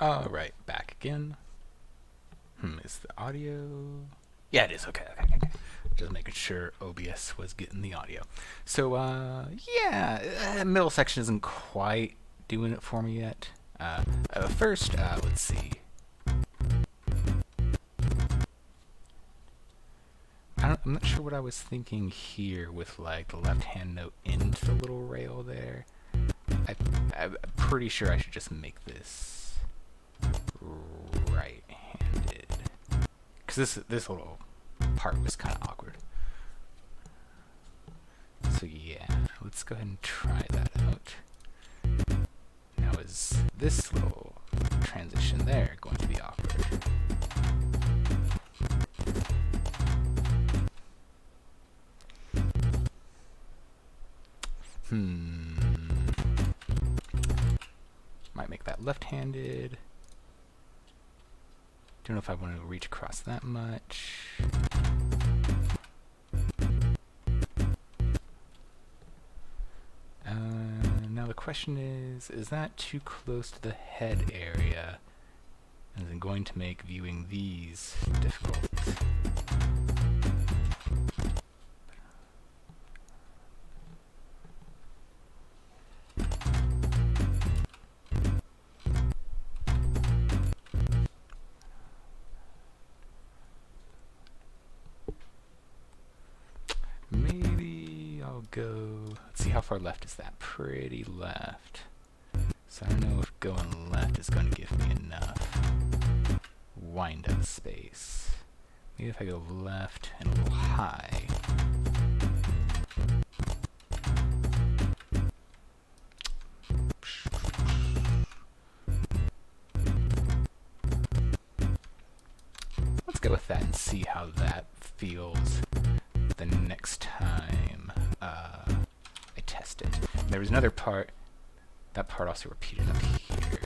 Alright, back again. Is the audio... Yeah, it is. Okay. Just making sure OBS was getting the audio. So, middle section isn't quite doing it for me yet. First, let's see. I'm not sure what I was thinking here with like the left-hand note into the little rail there. I'm pretty sure I should just make this right-handed, because this little part was kind of awkward. So yeah, let's go ahead and try that out. Now is this little transition there going to be awkward? Might make that left-handed. Don't know if I want to reach across that much. Now the question is that too close to the head area? And is it going to make viewing these difficult? Maybe I'll go... Let's see, how far left is that? Pretty left. So I don't know if going left is going to give me enough wind-up space. Maybe if I go left and a little high. Let's go with that and see how that feels the next time I test it. There was another part. That part also repeated up here.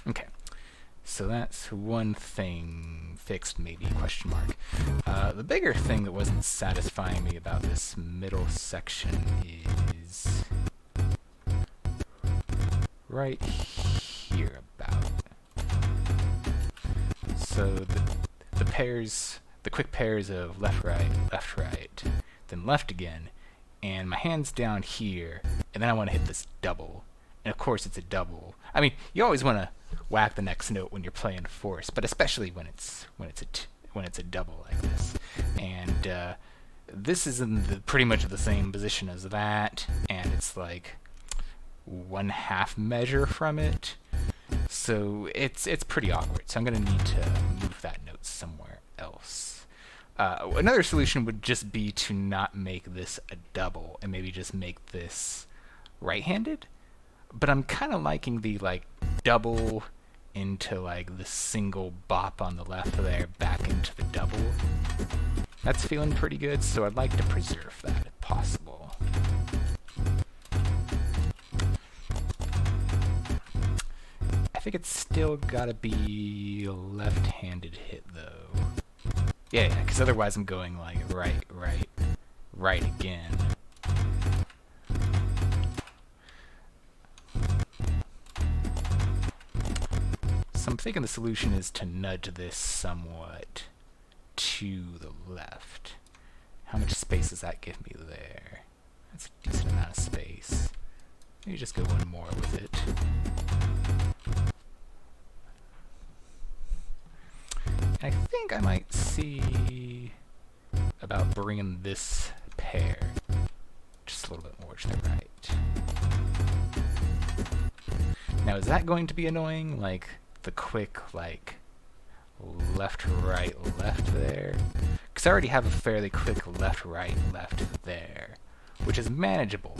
Okay, so that's one thing fixed, maybe, question mark. The bigger thing that wasn't satisfying me about this middle section is right here about. So the pairs, the quick pairs of left, right, then left again, and my hand's down here, and then I want to hit this double. And of course it's a double. I mean, you always want to whack the next note when you're playing fourths, but especially when it's a double like this. And this is in pretty much the same position as that, and it's like 1/2 measure from it. So it's pretty awkward. So I'm gonna need to move that note somewhere else. Another solution would just be to not make this a double and maybe just make this right-handed. But I'm kind of liking the like double into like the single bop on the left there back into the double. That's feeling pretty good, so I'd like to preserve that if possible. I think it's still gotta be a left-handed hit though. Yeah, because otherwise I'm going like right again. So I'm thinking the solution is to nudge this somewhat to the left. How much space does that give me there? That's a decent amount of space. Maybe just go one more with it. I think I might see about bringing this pair just a little bit more to the right. Now, is that going to be annoying? Like the quick, like left, right, left there? Because I already have a fairly quick left, right, left there, which is manageable.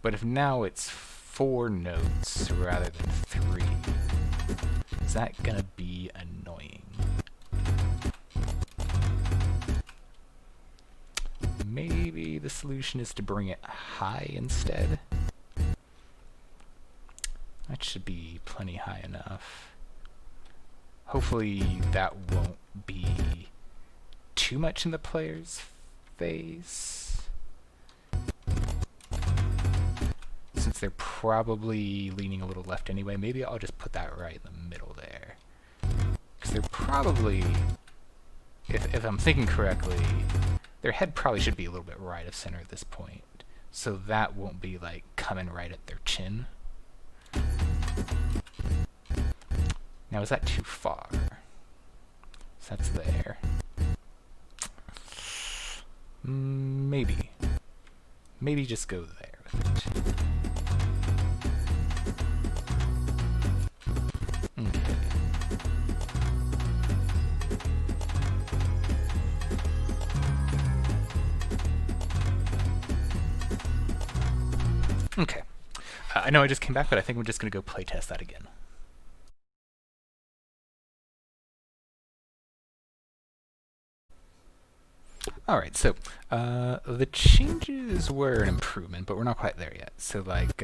But if now it's 4 notes rather than 3, is that gonna be annoying? Maybe the solution is to bring it high instead. That should be plenty high enough. Hopefully that won't be too much in the player's face. Since since they're probably leaning a little left anyway, maybe I'll just put that right in the middle there. Because they're probably, if I'm thinking correctly, their head probably should be a little bit right of center at this point. So that won't be like coming right at their chin. Now is that too far? So that's there. Maybe. Maybe just go there with it. Okay. Okay. I know I just came back, but I think we're just going to go play test that again. Alright, so the changes were an improvement, but we're not quite there yet. So like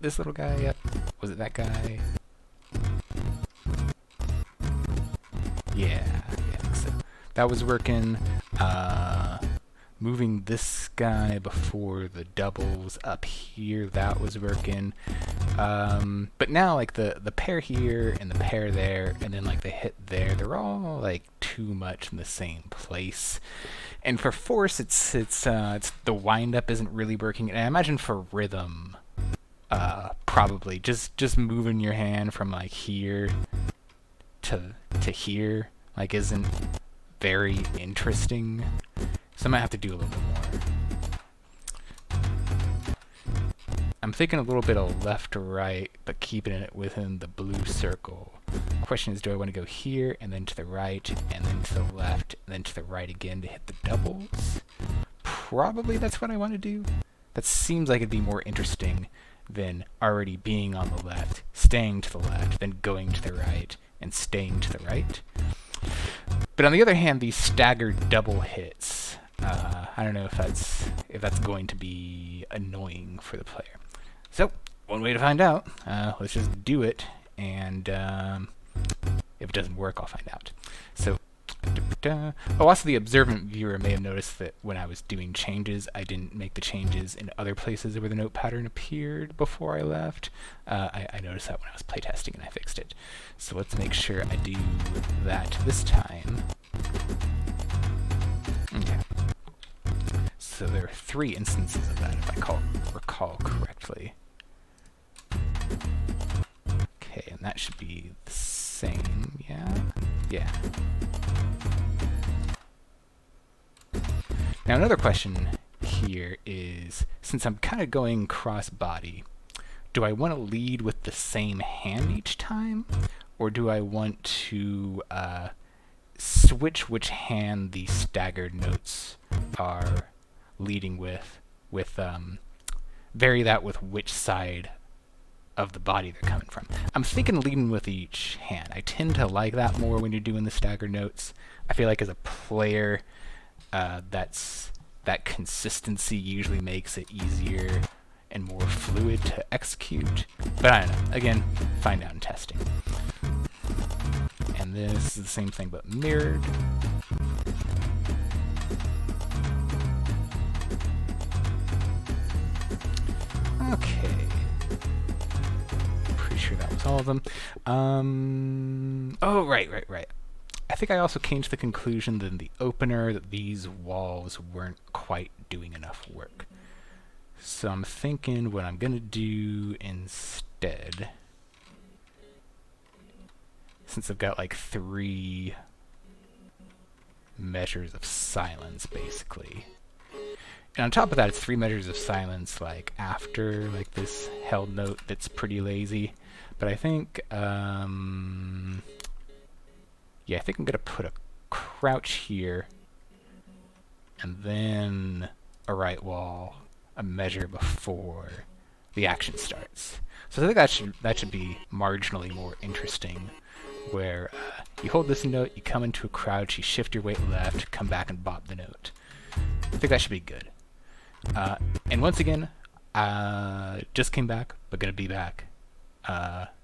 this little guy, yep. Was it that guy? Yeah, I think so. That was working. Moving this guy before the doubles up here, that was working. But now like the pair here and the pair there and then like the hit there, they're all like too much in the same place. And for force, it's the wind up isn't really working. And I imagine for rhythm, probably just moving your hand from like here to here like isn't very interesting. So I might have to do a little bit more. I'm thinking a little bit of left to right, but keeping it within the blue circle. Question is, do I want to go here, and then to the right, and then to the left, and then to the right again to hit the doubles? Probably that's what I want to do. That seems like it'd be more interesting than already being on the left, staying to the left, then going to the right, and staying to the right. But on the other hand, these staggered double hits, I don't know if that's going to be annoying for the player. So one way to find out, let's just do it, and if it doesn't work, I'll find out. So, oh, also the observant viewer may have noticed that when I was doing changes, I didn't make the changes in other places where the note pattern appeared before I left. I noticed that when I was playtesting and I fixed it. So let's make sure I do that this time. Okay. So there are 3 instances of that, if I recall correctly. Okay, and that should be the same, yeah? Yeah. Now another question here is, since I'm kind of going cross-body, do I want to lead with the same hand each time? Or do I want to switch which hand the staggered notes are leading with vary that with which side of the body they're coming from? I'm thinking leading with each hand. I tend to like that more when you're doing the staggered notes. I feel like as a player, that consistency usually makes it easier and more fluid to execute. But I don't know. Again, find out in testing. And this is the same thing but mirrored. Okay. Pretty sure that was all of them. Oh, right. I think I also came to the conclusion that in the opener that these walls weren't quite doing enough work. So I'm thinking what I'm going to do instead, since I've got like 3 measures of silence, basically. And on top of that, it's 3 measures of silence, like after like this held note that's pretty lazy. But I think, yeah, I think I'm gonna put a crouch here, and then a right wall, a measure before the action starts. So I think that should be marginally more interesting, where you hold this note, you come into a crouch, you shift your weight left, come back and bop the note. I think that should be good. And once again, just came back, but gonna be back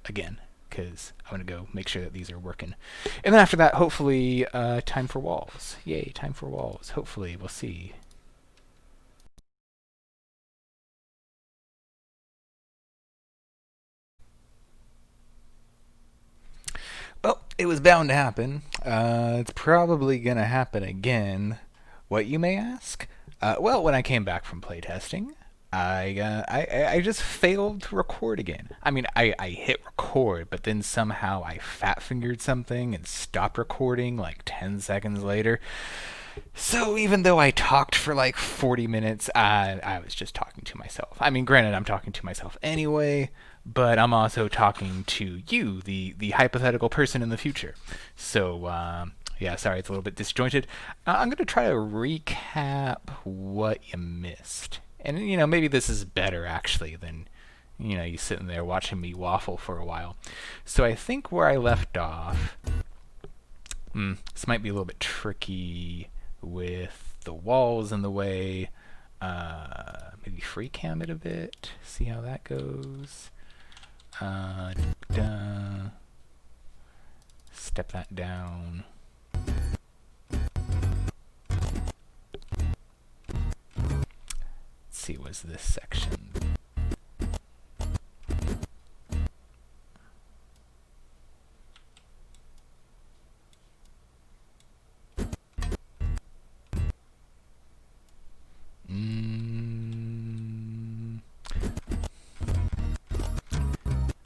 again, because I'm gonna go make sure that these are working. And then after that, hopefully, time for walls. Yay, time for walls. Hopefully, we'll see. It was bound to happen. It's probably gonna happen again. What, you may ask? Well, when I came back from playtesting, I just failed to record again. I mean, I hit record, but then somehow I fat fingered something and stopped recording like 10 seconds later. So even though I talked for like 40 minutes, I was just talking to myself. I mean, granted, I'm talking to myself anyway, but I'm also talking to you, the hypothetical person in the future. So, yeah, sorry, it's a little bit disjointed. I'm going to try to recap what you missed. And, maybe this is better, actually, than, you sitting there watching me waffle for a while. So I think where I left off, this might be a little bit tricky with the walls in the way. Maybe free cam it a bit, see how that goes. Step that down. Let's see, what's this section?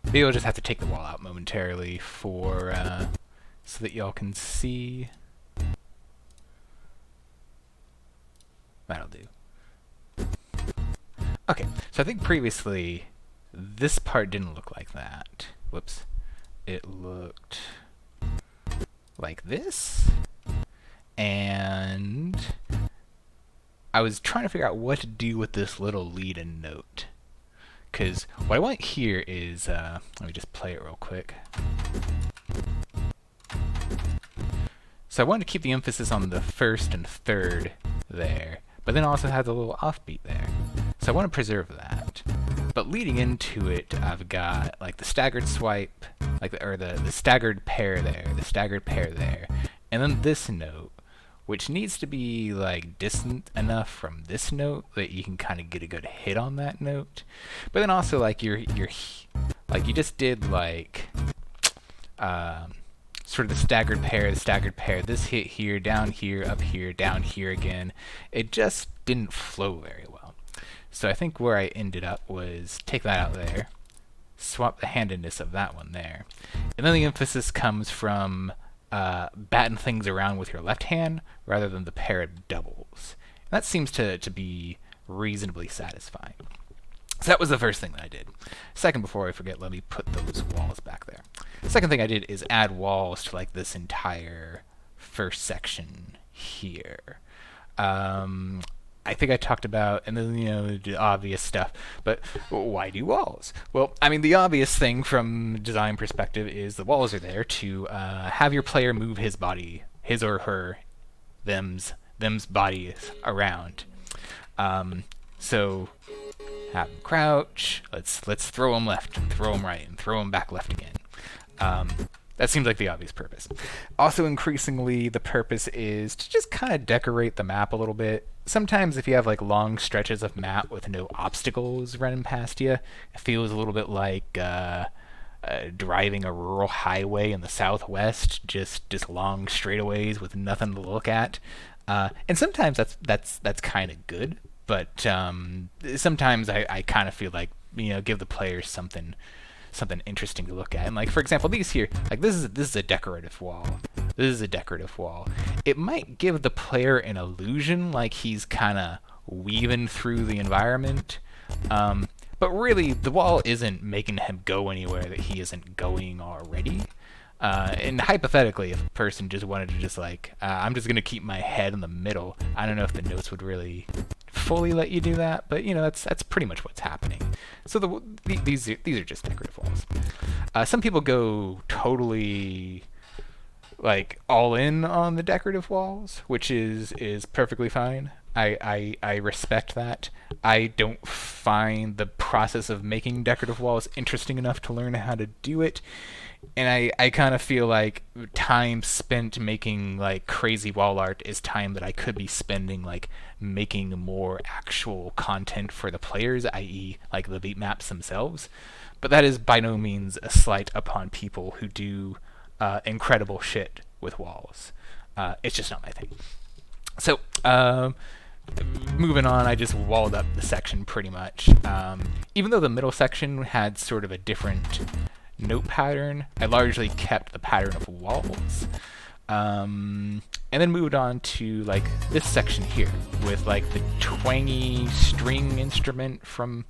Maybe I'll just have to take the wall out momentarily for so that y'all can see. That'll do. Okay, so I think previously this part didn't look like that. Whoops. It looked like this. And I was trying to figure out what to do with this little lead-in note. Because what I want here is, let me just play it real quick. So I wanted to keep the emphasis on the first and third there, but then also have the little offbeat there. So I want to preserve that. But leading into it, I've got like the staggered swipe, like the staggered pair there, and then this note, which needs to be like distant enough from this note that you can kind of get a good hit on that note. But then also like you're like you just did like sort of the staggered pair, this hit here, down here, up here, down here again. It just didn't flow very well. So I think where I ended up was take that out there, swap the handedness of that one there, and then the emphasis comes from batting things around with your left hand rather than the pair of doubles. That seems to be reasonably satisfying. So that was the first thing that I did. Second, before I forget, let me put those walls back there. The second thing I did is add walls to like this entire first section here. I think I talked about, and then, the obvious stuff, but why do walls? Well, I mean, the obvious thing from design perspective is the walls are there to have your player move his body, his or her, them's bodies around. So have them crouch, let's throw them left, and throw them right, and throw them back left again. That seems like the obvious purpose. Also, increasingly, the purpose is to just kind of decorate the map a little bit. Sometimes if you have like long stretches of map with no obstacles running past you, it feels a little bit like driving a rural highway in the Southwest, just long straightaways with nothing to look at. And sometimes that's kind of good, but sometimes I kind of feel like, give the players something interesting to look at. And like, for example, these here, like this is a decorative wall. This is a decorative wall. It might give the player an illusion like he's kind of weaving through the environment. But really, the wall isn't making him go anywhere that he isn't going already. And hypothetically, if a person just wanted to just like, I'm just going to keep my head in the middle, I don't know if the notes would really fully let you do that, but that's pretty much what's happening. So these are just decorative walls. Some people go totally like all in on the decorative walls, which is perfectly fine. I respect that. I don't find the process of making decorative walls interesting enough to learn how to do it. And I kind of feel like time spent making like crazy wall art is time that I could be spending like making more actual content for the players, i.e. like the beatmaps themselves. But that is by no means a slight upon people who do incredible shit with walls. It's just not my thing. So, moving on, I just walled up the section pretty much. Even though the middle section had sort of a different note pattern, I largely kept the pattern of walls. And then moved on to like this section here with like the twangy string instrument from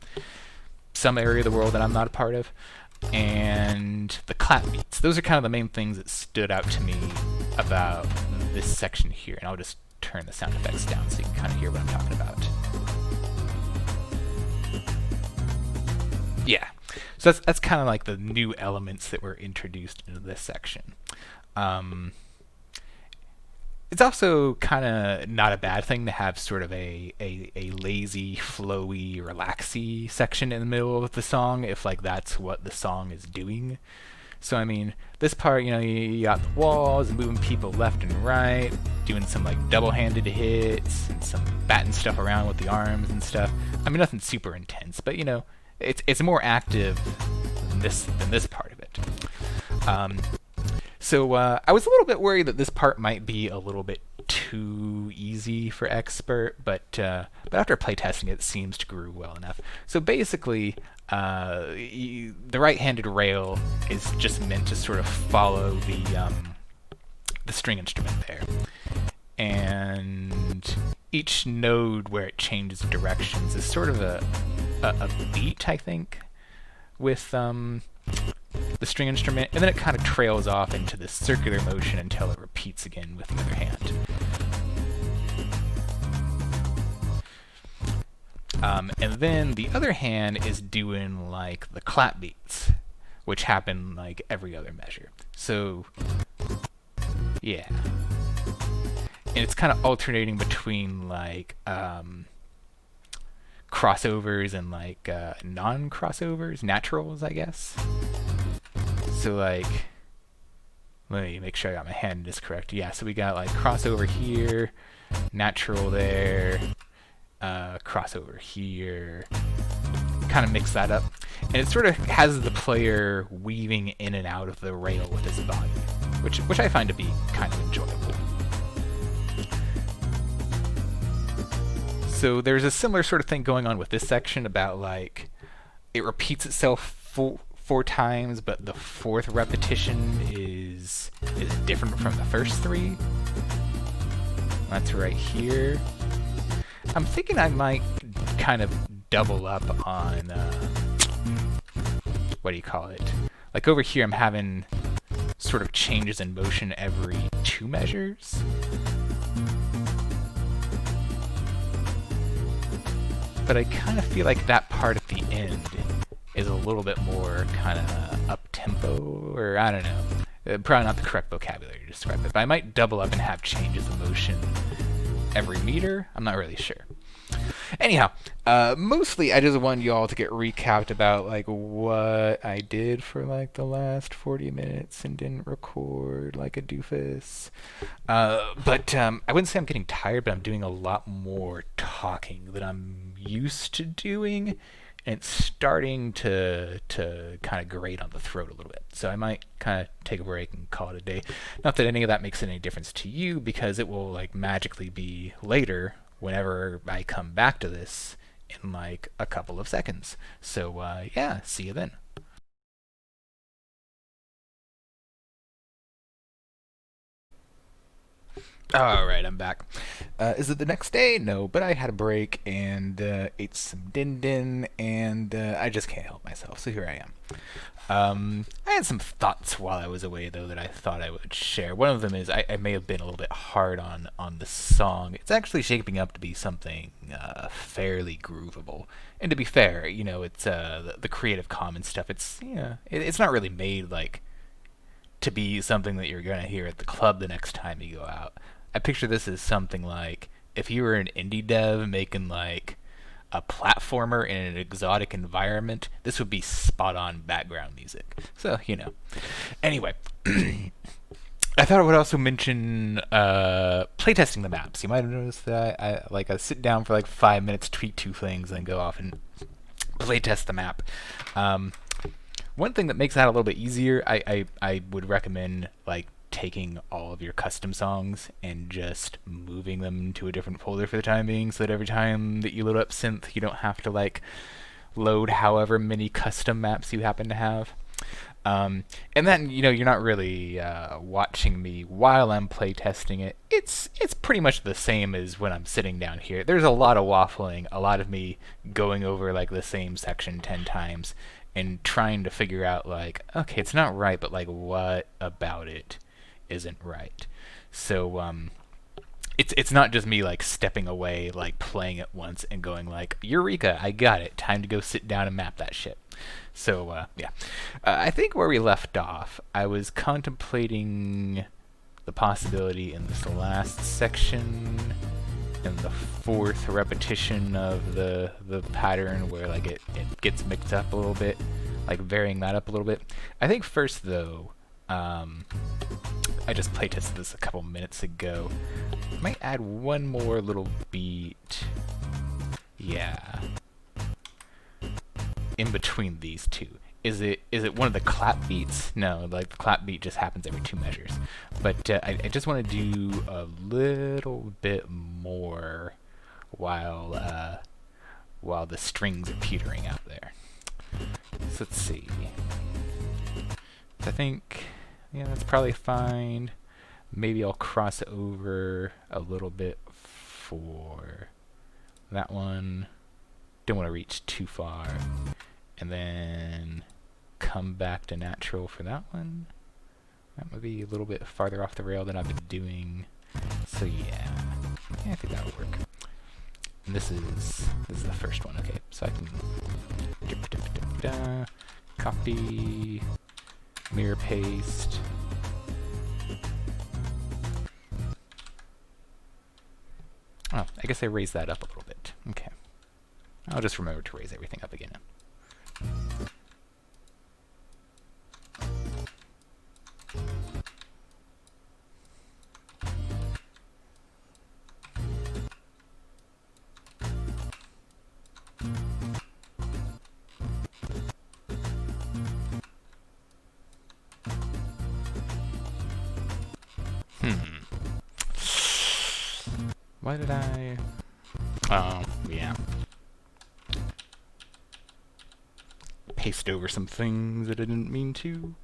some area of the world that I'm not a part of, and the clap beats. Those are kind of the main things that stood out to me about this section here. And I'll just turn the sound effects down so you can kind of hear what I'm talking about. Yeah, so that's kind of like the new elements that were introduced into this section. It's also kind of not a bad thing to have sort of a lazy, flowy, relaxy section in the middle of the song if like that's what the song is doing. So I mean, this part, you got the walls, moving people left and right, doing some like double-handed hits and some batting stuff around with the arms and stuff. I mean, nothing super intense, but it's more active than this part of it. So I was a little bit worried that this part might be a little bit too easy for expert, but after playtesting it seems to groove well enough. So basically, the right-handed rail is just meant to sort of follow the string instrument there, and each node where it changes directions is sort of a beat, I think, with the string instrument, and then it kind of trails off into this circular motion until it repeats again with the other hand. And then the other hand is doing like the clap beats, which happen like every other measure. So yeah, and it's kind of alternating between like crossovers and like non-crossovers, naturals, I guess. So like, let me make sure I got my hand is correct. Yeah, so we got like crossover here, natural there, crossover here. Kind of mix that up, and it sort of has the player weaving in and out of the rail with his body, which I find to be kind of enjoyable. So there's a similar sort of thing going on with this section about like it repeats itself four times, but the fourth repetition is different from the first three. That's right here. I'm thinking I might kind of double up on what do you call it? Like over here I'm having sort of changes in motion every 2 measures. But I kind of feel like that part at the end is a little bit more kind of up-tempo, or I don't know. Probably not the correct vocabulary to describe it, but I might double up and have changes of motion every meter. I'm not really sure. Anyhow, mostly I just wanted y'all to get recapped about like what I did for like the last 40 minutes and didn't record like a doofus. But I wouldn't say I'm getting tired, but I'm doing a lot more talking than I'm used to doing, and it's starting to kind of grate on the throat a little bit. So I might kind of take a break and call it a day. Not that any of that makes any difference to you, because it will like magically be later whenever I come back to this in like a couple of seconds. So yeah, see you then. Alright, I'm back. Is it the next day? No, but I had a break and ate some din din, and I just can't help myself, so here I am. I had some thoughts while I was away, though, that I thought I would share. One of them is I may have been a little bit hard on the song. It's actually shaping up to be something fairly groovable. And to be fair, it's the Creative Commons stuff. It's it's not really made like to be something that you're gonna hear at the club the next time you go out. I picture this as something like if you were an indie dev making like a platformer in an exotic environment, this would be spot on background music. So, Anyway, I thought I would also mention playtesting the maps. You might have noticed that I sit down for like 5 minutes, tweak 2 things, and go off and playtest the map. One thing that makes that a little bit easier, I would recommend like taking all of your custom songs and just moving them to a different folder for the time being, so that every time that you load up synth, you don't have to like load however many custom maps you happen to have. And then, you know, you're not really watching me while I'm playtesting it. It's pretty much the same as when I'm sitting down here. There's a lot of waffling, a lot of me going over like the same section 10 times and trying to figure out like, okay, it's not right, but like what about it isn't right? So it's not just me like stepping away, like playing it once and going like, Eureka, I got it. Time to go sit down and map that shit. So yeah, I think where we left off, I was contemplating the possibility in this last section, in the fourth repetition of the pattern where like it gets mixed up a little bit, like varying that up a little bit. I think first though, I just playtested this a couple minutes ago. I might add one more little beat. Yeah. In between these two. Is it one of the clap beats? No, like the clap beat just happens every 2 measures. But I just want to do a little bit more while the strings are petering out there. So let's see. So I think, yeah, that's probably fine. Maybe I'll cross over a little bit for that one. Don't want to reach too far. And then come back to natural for that one. That might be a little bit farther off the rail than I've been doing. So yeah, I think that'll work. And this is the first one. Okay, so I can copy, mirror paste. Oh, I guess I raised that up a little bit. Okay. I'll just remember to raise everything up again. Why did I... Oh, yeah. Paste over some things that I didn't mean to.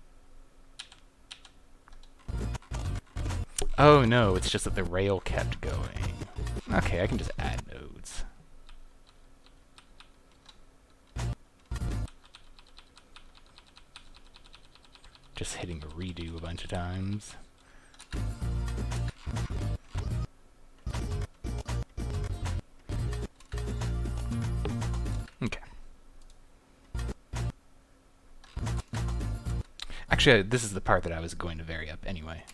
Oh no, it's just that the rail kept going. Okay, I can just add nodes. Just hitting redo a bunch of times. Okay. Actually, this is the part that I was going to vary up anyway.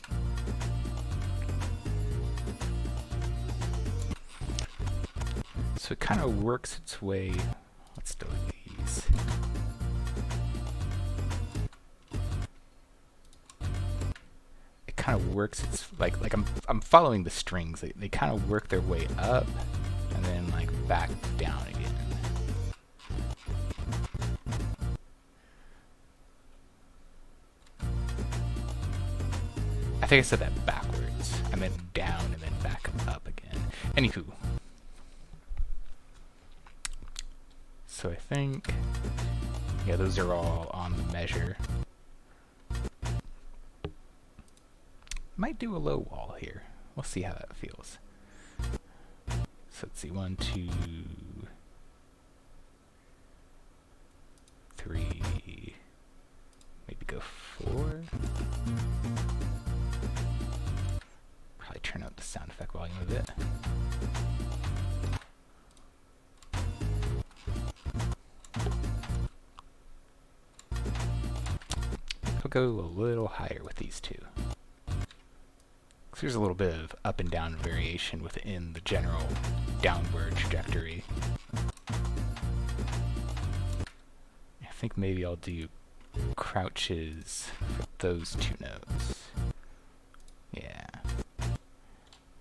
So it kind of works its way. Let's delete these. It kind of works its like I'm following the strings. They kind of work their way up and then like back down again. I think I said that backwards. I meant down and then back up again. Anywho. So I think, yeah, those are all on the measure. Might do a low wall here. We'll see how that feels. So let's see, 1, 2, 3, maybe go 4. Probably turn up the sound effect volume a bit. I'll go a little higher with these two. So there's a little bit of up and down variation within the general downward trajectory. I think maybe I'll do crouches for those 2 notes. Yeah.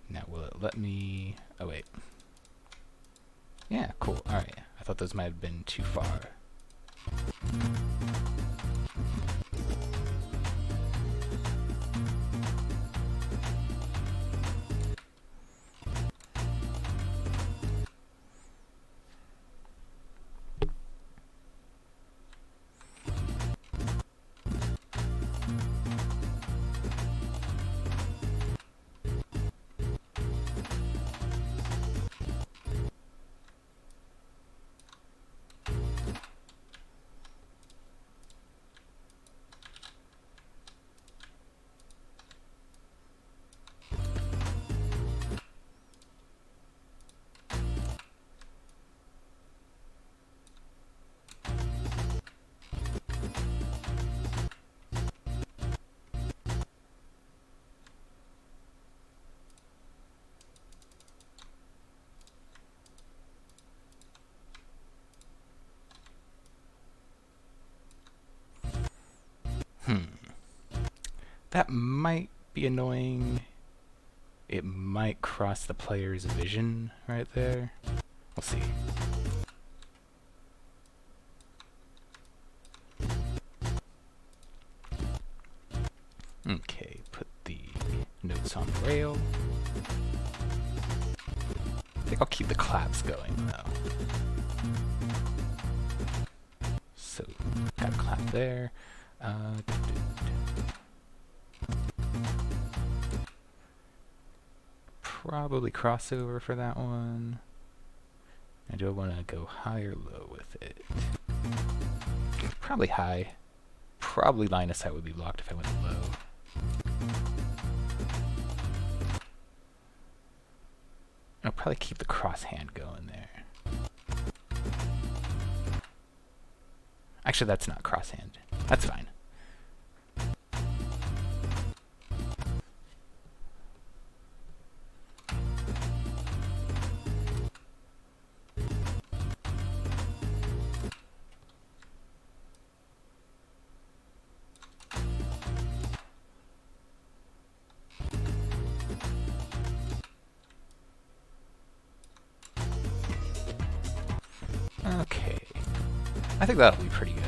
Now will it let me... Oh wait. Yeah, cool. Alright. I thought those might have been too far. That might be annoying. It might cross the player's vision right there. We'll see. Okay, put the notes on the rail. I think I'll keep the claps going though. So, got a clap there. Probably crossover for that one. I do want to go high or low with it. Probably high. Probably line of sight would be blocked if I went low. I'll probably keep the cross hand going there. Actually, that's not cross hand. That's fine. Okay. I think that'll be pretty good.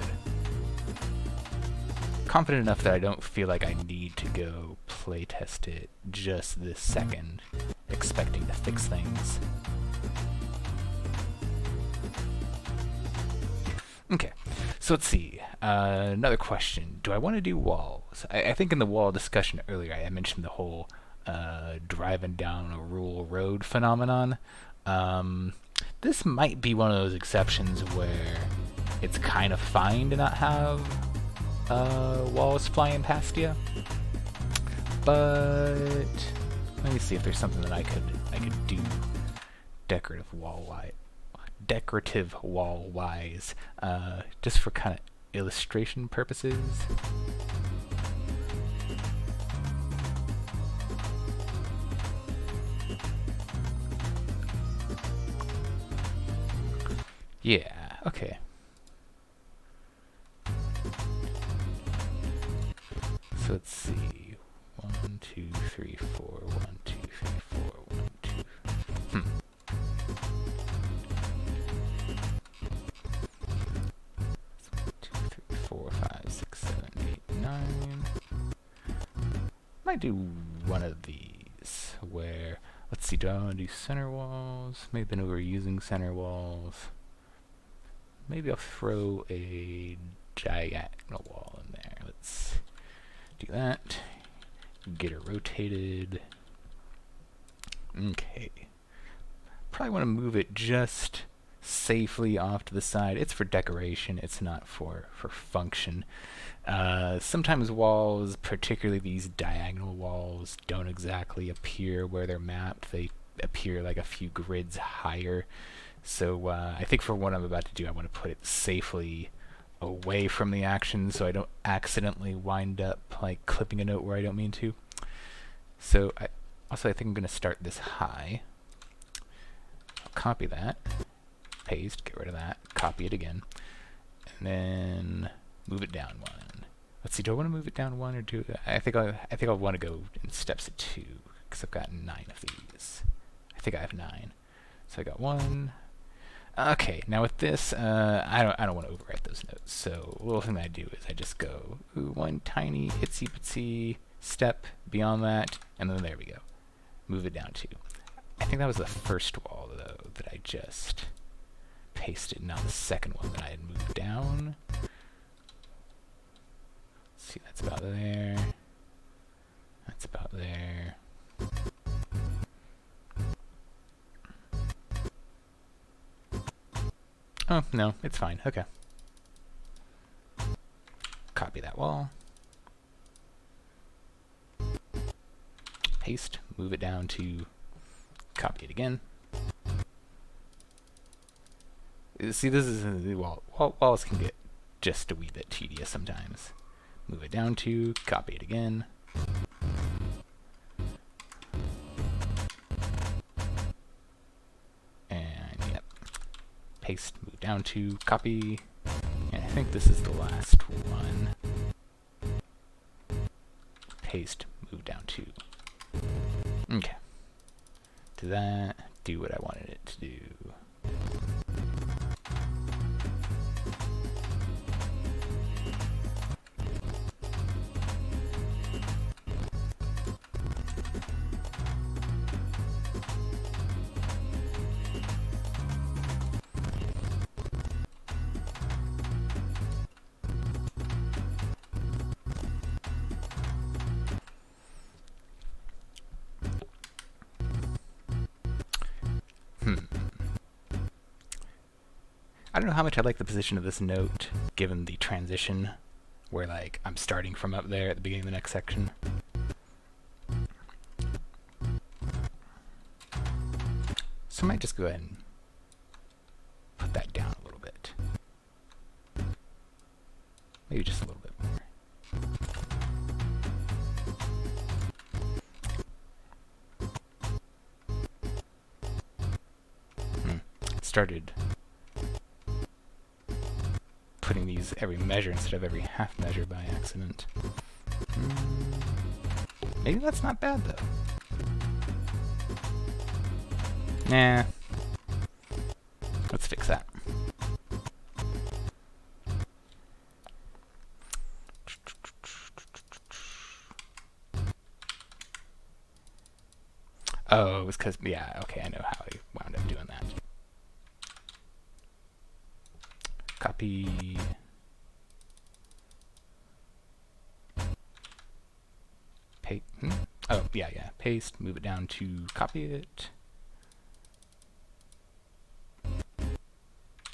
Confident enough that I don't feel like I need to go play test it just this second, expecting to fix things. Okay, so let's see. Another question. Do I want to do walls? I think in the wall discussion earlier I mentioned the whole driving down a rural road phenomenon. This might be one of those exceptions where it's kind of fine to not have walls flying past you. But let me see if there's something that I could do decorative wall wise, just for kind of illustration purposes. Yeah, okay. So let's see. 1, 2, 3, 4, 1, 2, 3, 4, 1, 2. 2, 3, 4, 5, 6, 7, 8, 9. Might do one of these where, let's see, do I want to do center walls? Maybe no, we're using center walls. Maybe I'll throw a diagonal wall in there. Let's do that. Get it rotated. Okay. Probably want to move it just safely off to the side. It's for decoration. It's not for function. Sometimes walls, particularly these diagonal walls, don't exactly appear where they're mapped. They appear like a few grids higher. So I think for what I'm about to do, I want to put it safely away from the action so I don't accidentally wind up like clipping a note where I don't mean to. So I think I'm going to start this high. I'll copy that, paste, get rid of that, copy it again, and then move it down one. Let's see, do I want to move it down one or do I think I'll want to go in steps of 2 because I've got 9 of these. I think I have 9. So I got 1. Okay, now with this, I don't want to overwrite those notes. So a little thing that I do is I just go one tiny itsy bitsy step beyond that, and then there we go. Move it down 2. I think that was the first wall though that I just pasted, not the second one that I had moved down. Let's see, that's about there. That's about there. Oh, no, it's fine. Okay. Copy that wall. Paste, move it down to copy it again. See, this is walls can get just a wee bit tedious sometimes. Move it down to copy it again. Paste, move down to copy, and I think this is the last one. paste, move down 2. Okay. Do that, do what I wanted it to do. I don't know how much I like the position of this note, given the transition, where like I'm starting from up there at the beginning of the next section. So I might just go ahead and put that down a little bit. Maybe just a little bit more. Started putting these every measure instead of every half measure by accident. Maybe that's not bad though. Nah. Let's fix that. Oh, it was because, yeah, okay, I know how I wound up doing that. Copy. Paste. Oh, yeah. Paste, move it down to copy it.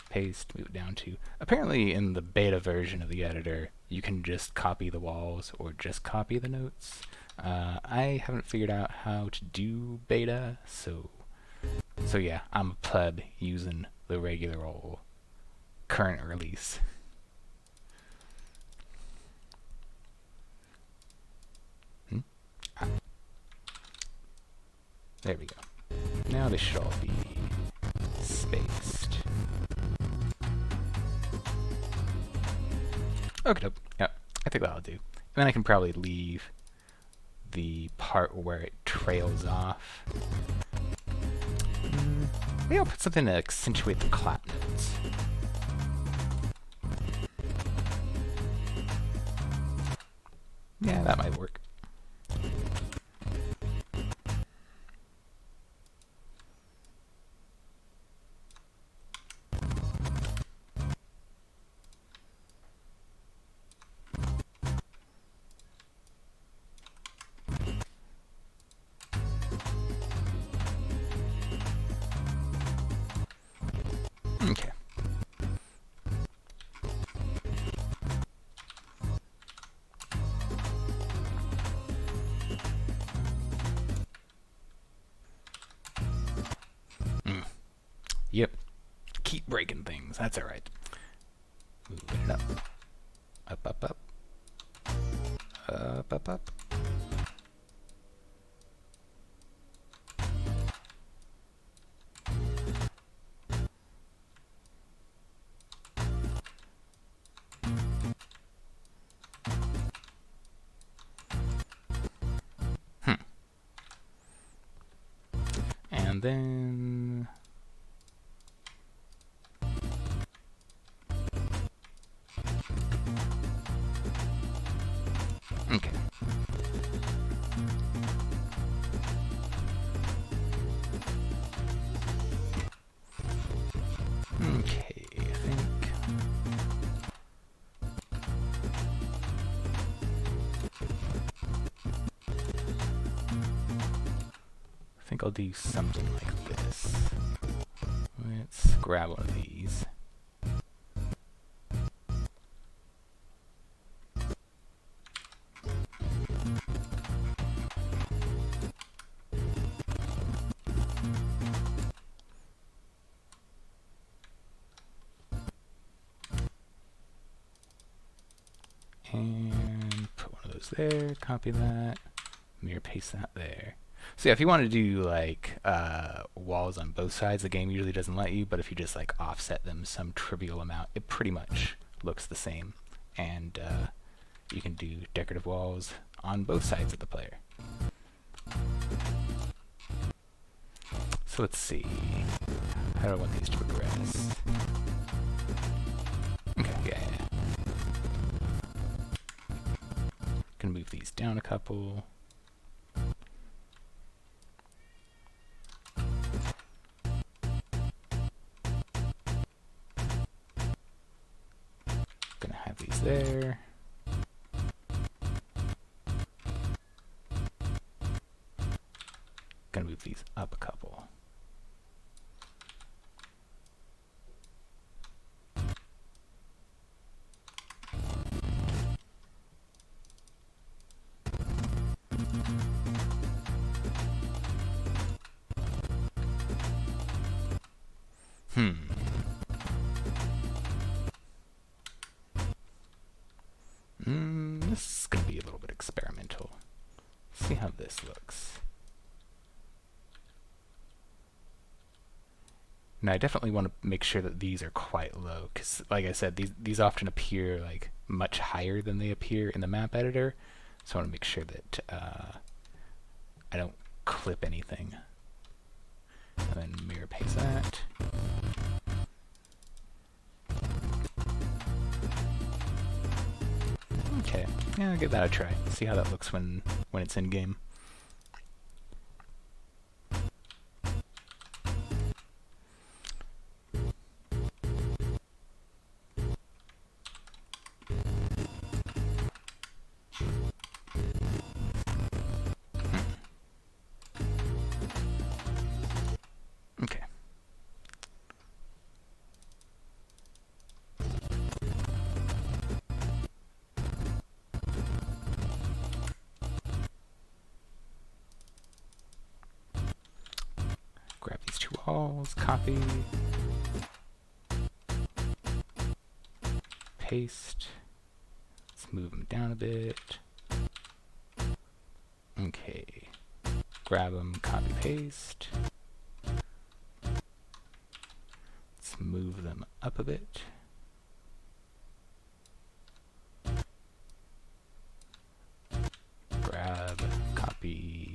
Paste, move it down to. Apparently, in the beta version of the editor, you can just copy the walls or just copy the notes. I haven't figured out how to do beta, so yeah, I'm a pleb using the regular old current release. There we go. Now they should all be spaced. Okay, yep, I think that'll do. And then I can probably leave the part where it trails off. Maybe I'll put something to accentuate the clap notes. Yeah, that might work. Okay. Yep. Keep breaking things. That's alright. Moving it up. Up, up, up. Up, up, up. And then okay. Okay, I think I'll do something like this. Let's grab one of these. And put one of those there, copy that, mirror paste that there. So yeah, if you want to do like walls on both sides, the game usually doesn't let you, but if you just like offset them some trivial amount, it pretty much looks the same. And you can do decorative walls on both sides of the player. So let's see. How do I want these to progress? Okay, yeah. Gonna move these down a couple. Gonna have these there. Gonna move these up a couple. This is going to be a little bit experimental. See how this looks. Now I definitely want to make sure that these are quite low, because like I said, these often appear like much higher than they appear in the map editor. So I want to make sure that I don't clip anything. And then mirror paste that. Okay, yeah, I'll give that a try. See how that looks when it's in game. Okay. Grab these two walls, copy, paste. Let's move them down a bit. Okay. Grab them, copy, paste. Let's move them up a bit. Grab, copy,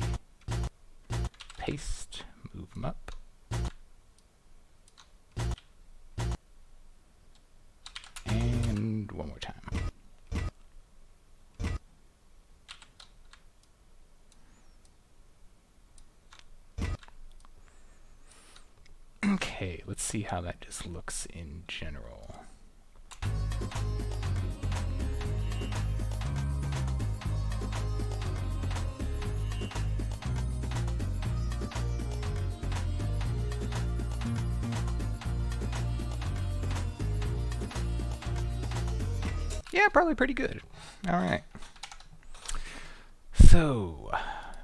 paste, move them up. And one more time. Okay, let's see how that just looks in general. Yeah, probably pretty good. All right. So,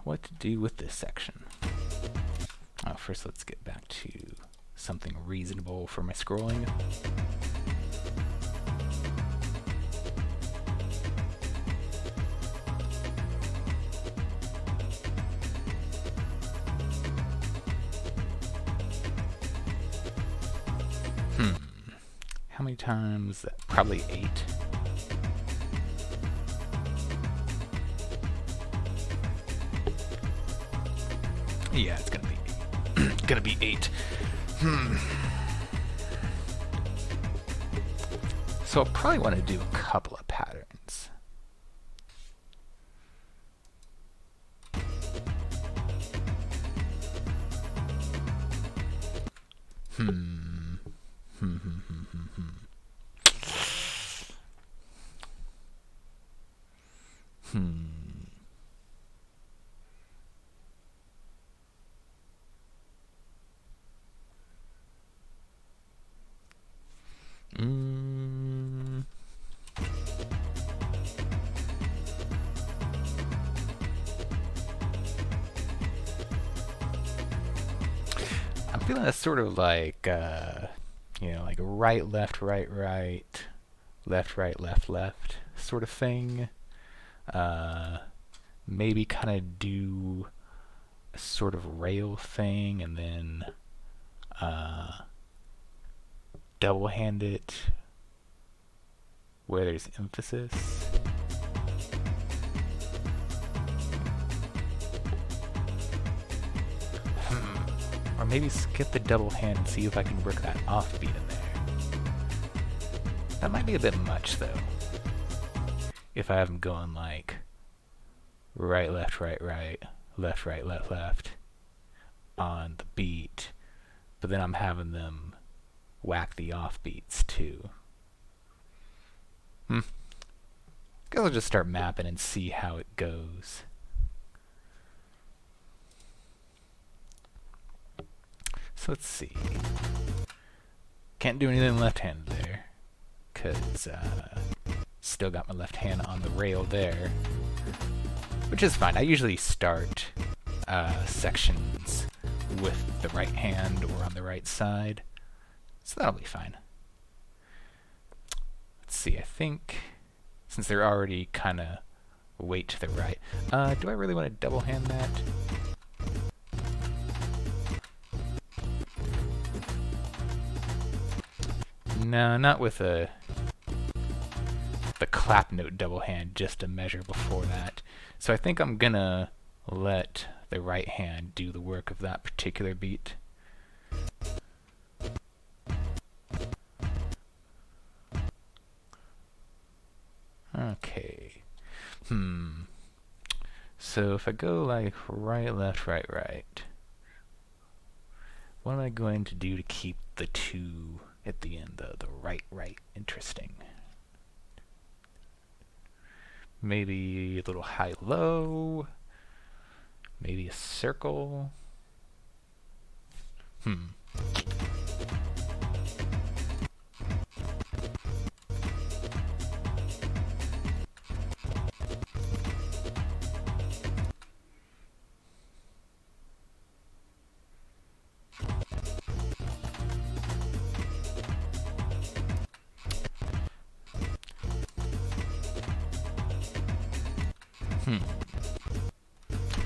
what to do with this section? First, let's get back to something reasonable for my scrolling. How many times? Probably 8. Yeah, it's gonna be 8. So I'll probably want to do a couple of patterns. I'm feeling that's sort of like, you know, like right, left, right, right, left, right, left, left sort of thing. Maybe kind of do a sort of rail thing and then double hand it where there's emphasis. maybe skip the double hand and see if I can work that offbeat in there. That might be a bit much though. If I have them going like right, left, right, right, left, right, left, left on the beat, but then I'm having them whack the offbeats too. Guess I'll just start mapping and see how it goes. So let's see. Can't do anything left-handed there, because still got my left hand on the rail there, which is fine. I usually start sections with the right hand or on the right side, so that'll be fine. Let's see, I think since they're already kind of weight to the right, do I really want to double hand that? No, not with the clap note double hand, just a measure before that. So I think I'm gonna let the right hand do the work of that particular beat. Okay. So if I go like right, left, right, right, what am I going to do to keep the two at the end, the right, right, interesting? Maybe a little high-low, maybe a circle.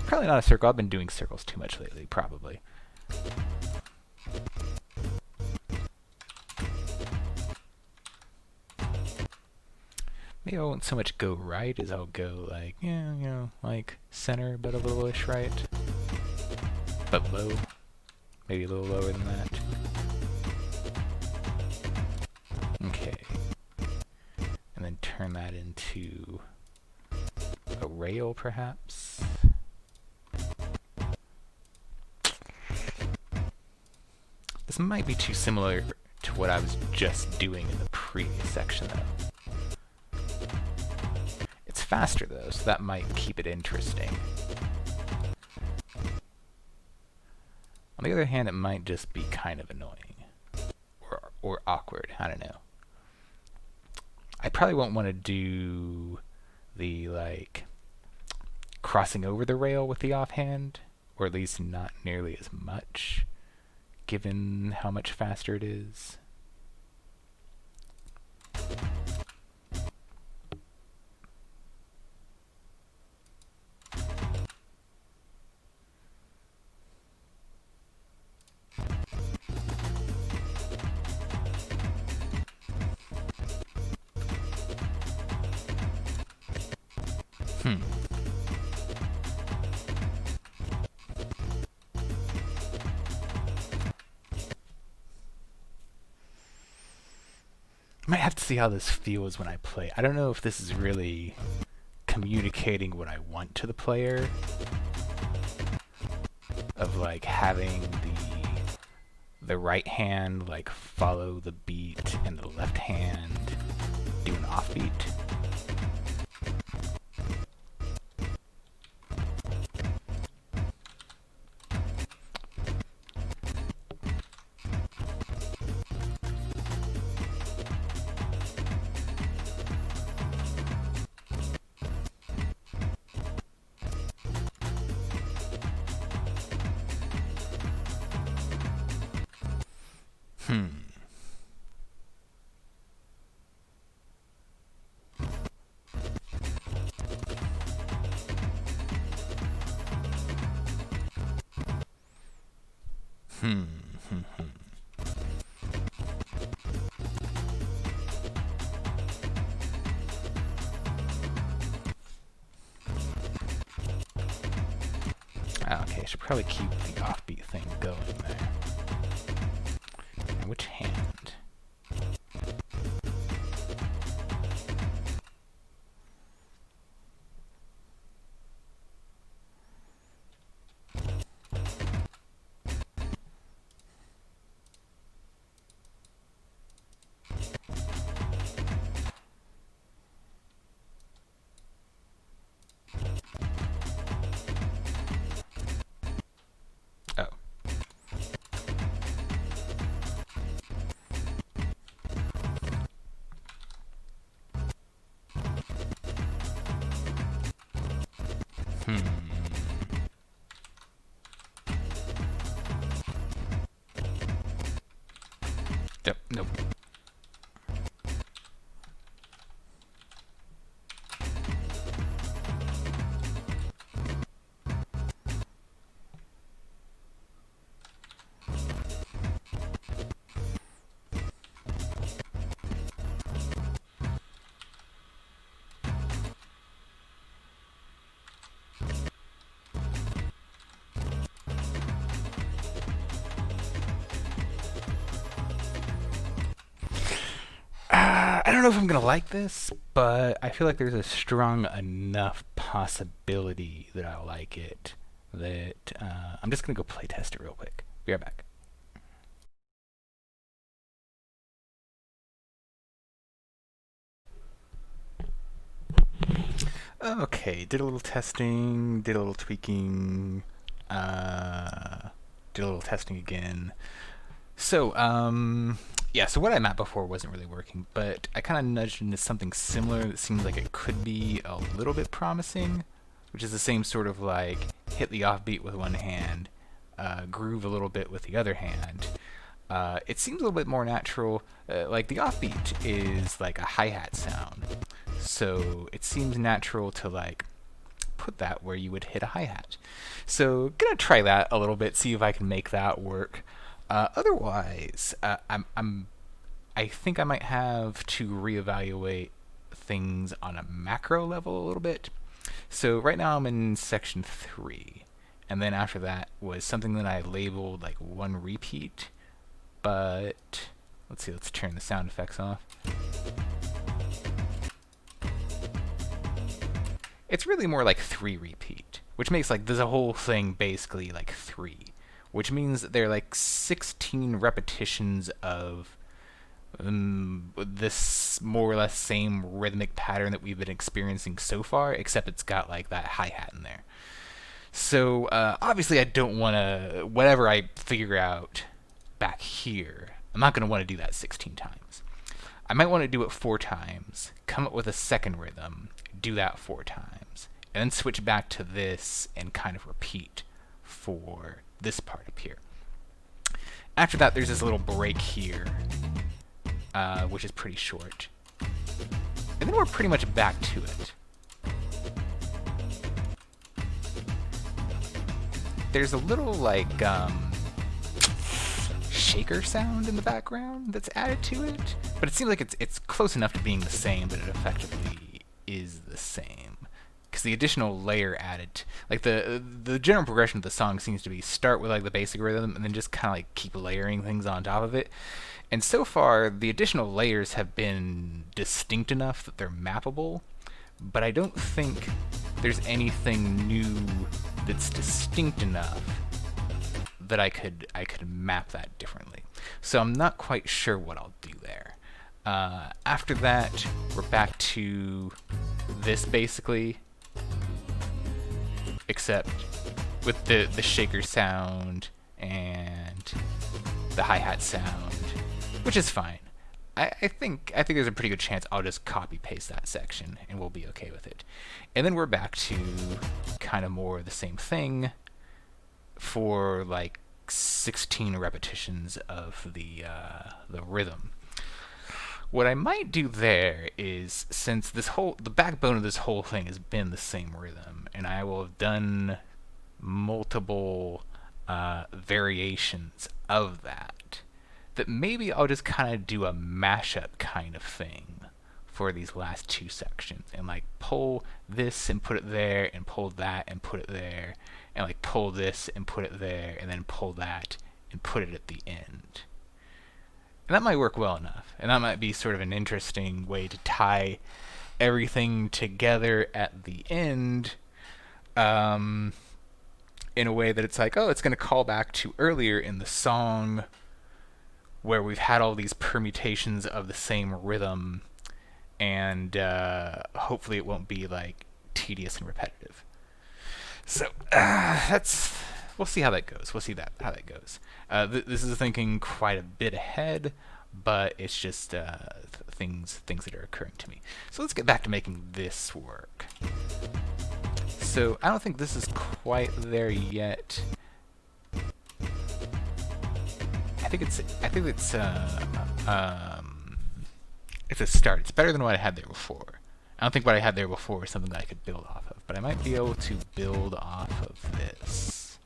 Probably not a circle. I've been doing circles too much lately, probably. Maybe I won't so much go right as I'll go like, yeah, you know, like center, but a little-ish right. But low. Maybe a little lower than that. Okay. And then turn that into a rail, perhaps. This might be too similar to what I was just doing in the previous section, though. It's faster, though, so that might keep it interesting. On the other hand, it might just be kind of annoying. Or awkward, I don't know. I probably won't want to do the, like, crossing over the rail with the offhand, or at least not nearly as much, given how much faster it is. Might have to see how this feels when I play. I don't know if this is really communicating what I want to the player, of like having the right hand like follow the beat and the left hand do an offbeat. Okay, I should probably keep the offbeat thing going there. Yep, nope. I don't know if I'm gonna like this, but I feel like there's a strong enough possibility that I'll like it that I'm just gonna go play test it real quick. Be right back. Okay, did a little testing, did a little tweaking, did a little testing again. So, yeah, so what I mapped before wasn't really working, but I kind of nudged into something similar that seems like it could be a little bit promising, which is the same sort of like hit the offbeat with one hand, groove a little bit with the other hand. It seems a little bit more natural. Like the offbeat is like a hi-hat sound, so it seems natural to like put that where you would hit a hi-hat. So gonna try that a little bit, see if I can make that work. Otherwise, I think I might have to reevaluate things on a macro level a little bit. So right now I'm in section 3, and then after that was something that I labeled like one repeat, but let's see, let's turn the sound effects off. It's really more like 3 repeat, which makes like the whole thing basically like 3, which means that there are like 16 repetitions of this more or less same rhythmic pattern that we've been experiencing so far, except it's got like that hi-hat in there. So obviously I don't want to, whatever I figure out back here, I'm not going to want to do that 16 times. I might want to do it 4 times, come up with a second rhythm, do that 4 times, and then switch back to this and kind of repeat for this part up here. After that, there's this little break here, which is pretty short. And then we're pretty much back to it. There's a little, like, shaker sound in the background that's added to it, but it seems like it's close enough to being the same, but it effectively is the same. Because the additional layer added, like the general progression of the song seems to be start with like the basic rhythm and then just kind of like keep layering things on top of it. And so far, the additional layers have been distinct enough that they're mappable, but I don't think there's anything new that's distinct enough that I could map that differently. So I'm not quite sure what I'll do there. After that, we're back to this basically, except with the shaker sound and the hi-hat sound, which is fine. I think there's a pretty good chance I'll just copy paste that section and we'll be okay with it. And then we're back to kind of more of the same thing for like 16 repetitions of the rhythm. What I might do there is, since the backbone of this whole thing has been the same rhythm, and I will have done multiple variations of that, that maybe I'll just kind of do a mashup kind of thing for these last 2 sections, and like pull this and put it there, and pull that and put it there, and like pull this and put it there, and then pull that and put it at the end. And that might work well enough, and that might be sort of an interesting way to tie everything together at the end, in a way that it's like, oh, it's going to call back to earlier in the song where we've had all these permutations of the same rhythm, and hopefully it won't be like tedious and repetitive. So we'll see how that goes. We'll see how that goes. This is thinking quite a bit ahead, but it's just things that are occurring to me. So let's get back to making this work. So I don't think this is quite there yet. I think it's a start. It's better than what I had there before. I don't think what I had there before was something that I could build off of, but I might be able to build off of this.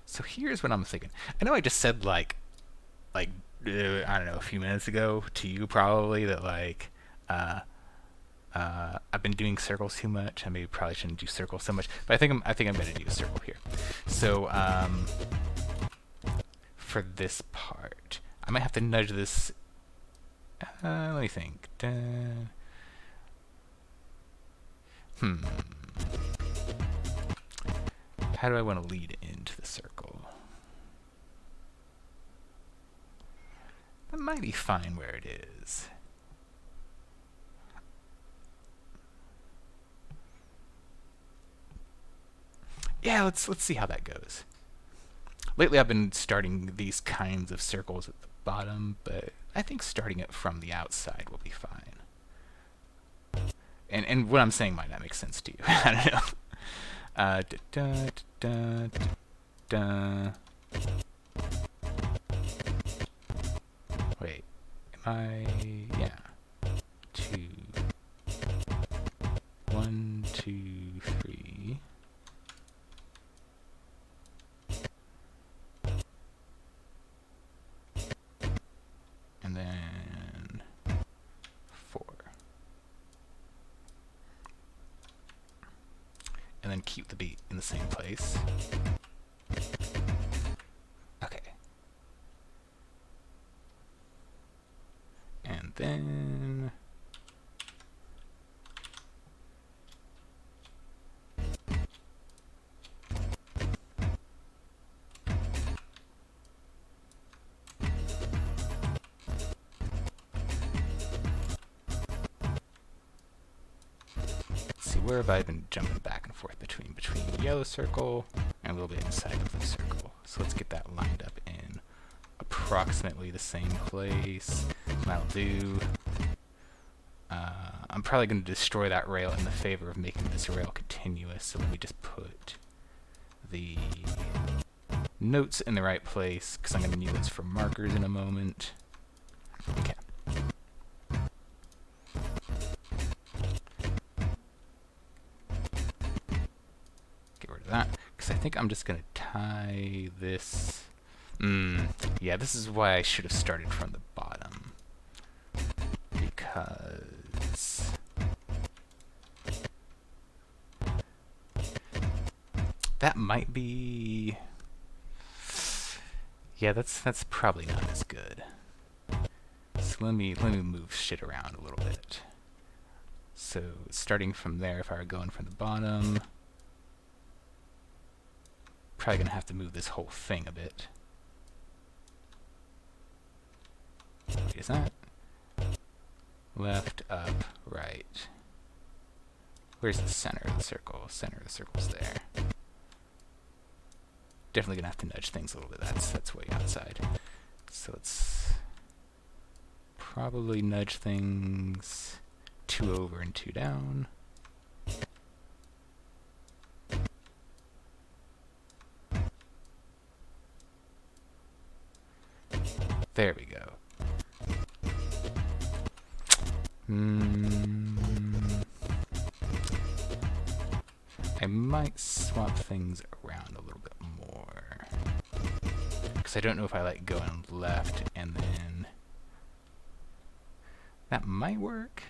So here's what I'm thinking. I know I just said like I don't know, a few minutes ago to you probably that like I've been doing circles too much. I maybe probably shouldn't do circles so much, but I think I'm gonna do a circle here. So for this part, I might have to nudge this. Let me think. How do I want to lead into the circle? That might be fine where it is. Yeah, let's see how that goes. Lately I've been starting these kinds of circles at the bottom, but I think starting it from the outside will be fine. And what I'm saying might not make sense to you. I don't know. Wait, am I? Yeah. 1, 2, 3. And then 4. And then keep the beat in the same place. Okay. And then where have I been jumping back and forth between the yellow circle and a little bit inside the blue circle? So let's get that lined up in approximately the same place. That'll do. I'm probably going to destroy that rail in the favor of making this rail continuous, so let me just put the notes in the right place, because I'm going to need those for markers in a moment. Okay. That, because I think I'm just going to tie this. Yeah, this is why I should have started from the bottom, because that might be, yeah, that's probably not as good. So let me move shit around a little bit. So starting from there, if I were going from the bottom, probably gonna have to move this whole thing a bit. Wait, is that left, up, right? Where's the center of the circle? Center of the circle's there. Definitely gonna have to nudge things a little bit. That's way outside. So let's probably nudge things 2 over and 2 down. There we go. I might swap things around a little bit more, because I don't know if I like going left and then that might work.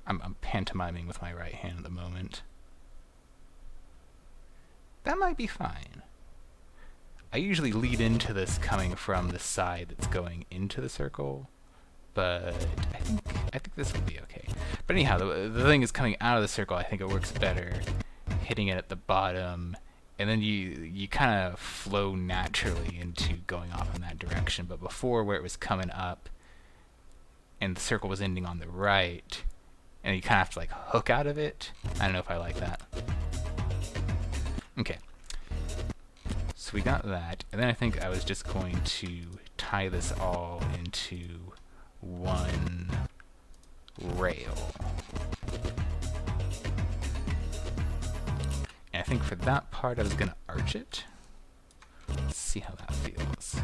I'm pantomiming with my right hand at the moment. That might be fine. I usually lead into this coming from the side that's going into the circle, but I think this will be okay. But anyhow, the thing is coming out of the circle, I think it works better hitting it at the bottom, and then you kind of flow naturally into going off in that direction. But before, where it was coming up and the circle was ending on the right, and you kind of have to like hook out of it. I don't know if I like that. Okay. So So we got that, and then I think I was just going to tie this all into one rail. And I think for that part I was going to arch it. Let's see how that feels.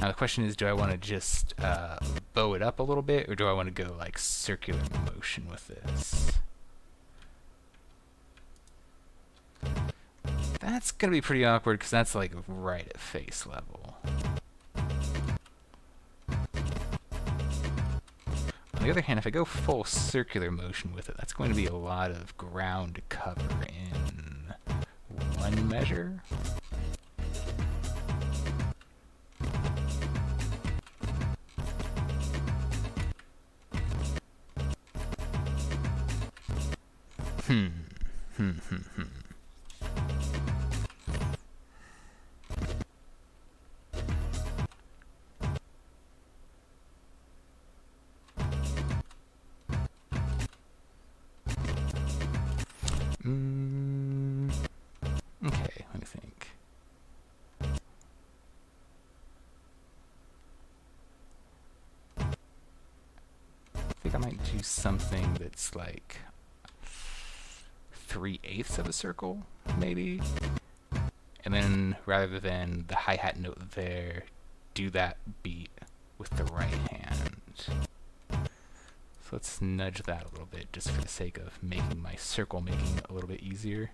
Now the question is, do I want to just bow it up a little bit, or do I want to go like circular motion with this? That's going to be pretty awkward because that's like right at face level. On the other hand, if I go full circular motion with it, that's going to be a lot of ground to cover in one measure. Okay, let me think. I think I might do something that's like 3/8 of a circle, maybe. And then rather than the hi-hat note there, do that beat with the right hand. So let's nudge that a little bit just for the sake of making my circle making a little bit easier.